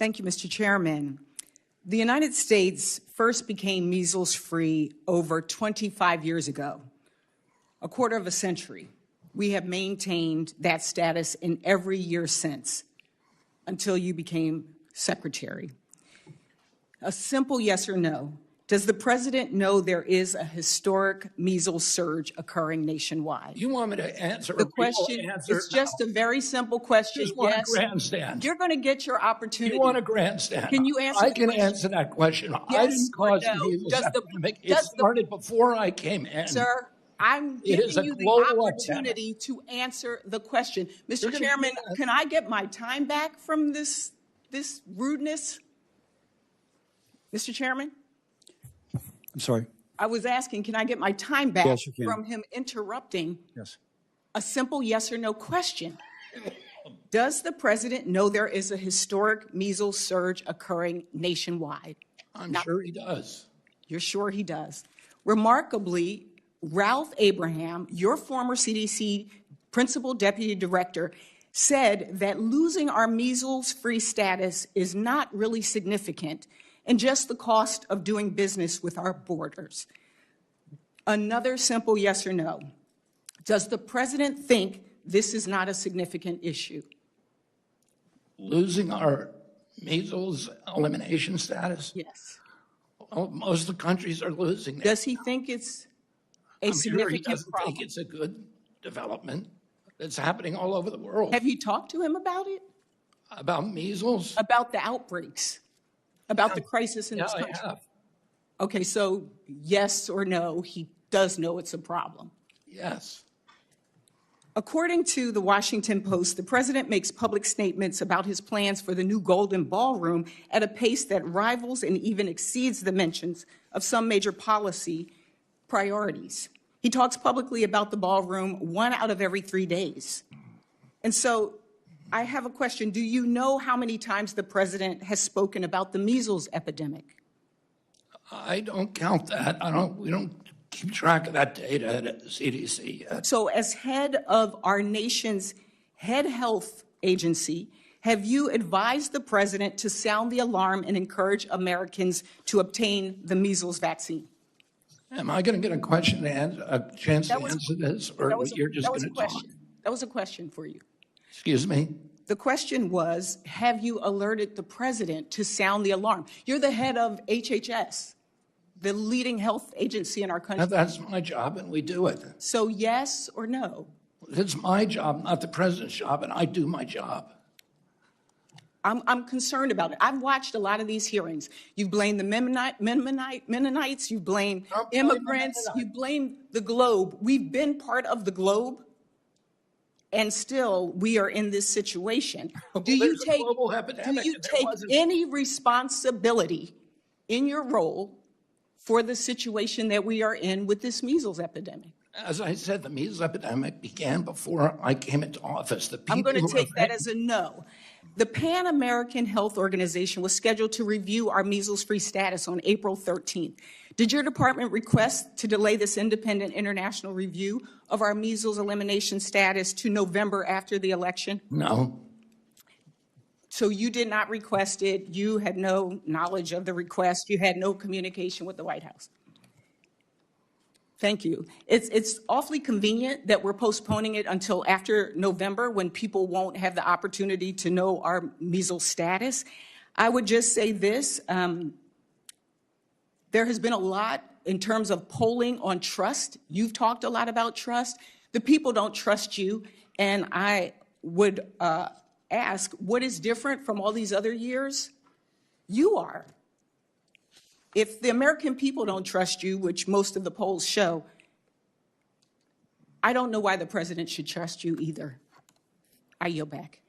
Thank you, Mr. Chairman. The United States first became measles-free over 25 years ago, a quarter of a century. We have maintained that status in every year since, until you became secretary. A simple yes or no. Does the president know there is a historic measles surge occurring nationwide? You want me to answer the question? It's just a very simple question. Just want a grandstand. You're going to get your opportunity. You want a grandstand? Can you answer? I can answer that question. Yes I didn't cause no? the measles epidemic. It started before I came in. Sir, I'm giving you the opportunity to answer the question. Mr. Chairman, can I get my time back from this rudeness? Mr. Chairman? I'm sorry. I was asking, can I get my time back yes, you can. from him interrupting yes. a simple yes or no question? Does the president know there is a historic measles surge occurring nationwide? I'm sure he does. You're sure he does. Remarkably, Ralph Abraham, your former CDC principal deputy director, said that losing our measles-free status is not really significant and just the cost of doing business with our borders. Another simple yes or no. Does the president think this is not a significant issue? Losing our measles elimination status? Yes. Well, most of the countries are losing it. Does he think it's a significant problem? I think it's a good development that's happening all over the world. Have you talked to him about it? About measles? About the outbreaks? About the crisis in this country? I have. Okay, so yes or no, he does know it's a problem. Yes. According to the Washington Post, the president makes public statements about his plans for the new Golden Ballroom at a pace that rivals and even exceeds the mentions of some major policy priorities. He talks publicly about the ballroom 1 out of every 3 days. And so I have a question. Do you know how many times the president has spoken about the measles epidemic? I don't count that. We don't keep track of that data at the CDC yet. So as head of our nation's head health agency, have you advised the president to sound the alarm and encourage Americans to obtain the measles vaccine? Am I going to get a chance to answer this, or you're just going to talk? That was a question for you. Excuse me? The question was, have you alerted the president to sound the alarm? You're the head of HHS, the leading health agency in our country. That's my job, and we do it. So yes or no? It's my job, not the president's job, and I do my job. I'm concerned about it. I've watched a lot of these hearings. You blame the Mennonites, you blame immigrants, you blame the globe. We've been part of the globe, and still we are in this situation. Do you take any responsibility in your role for the situation that we are in with this measles epidemic? As I said, the measles epidemic began before I came into office. I'm going to take that as a no. The Pan American Health Organization was scheduled to review our measles-free status on April 13th. Did your department request to delay this independent international review of our measles elimination status to November after the election? No. So you did not request it. You had no knowledge of the request. You had no communication with the White House. Thank you. It's awfully convenient that we're postponing it until after November when people won't have the opportunity to know our measles status. I would just say this. There has been a lot in terms of polling on trust. You've talked a lot about trust. The people don't trust you. And I would ask, what is different from all these other years? You are. If the American people don't trust you, which most of the polls show, I don't know why the president should trust you either. I yield back.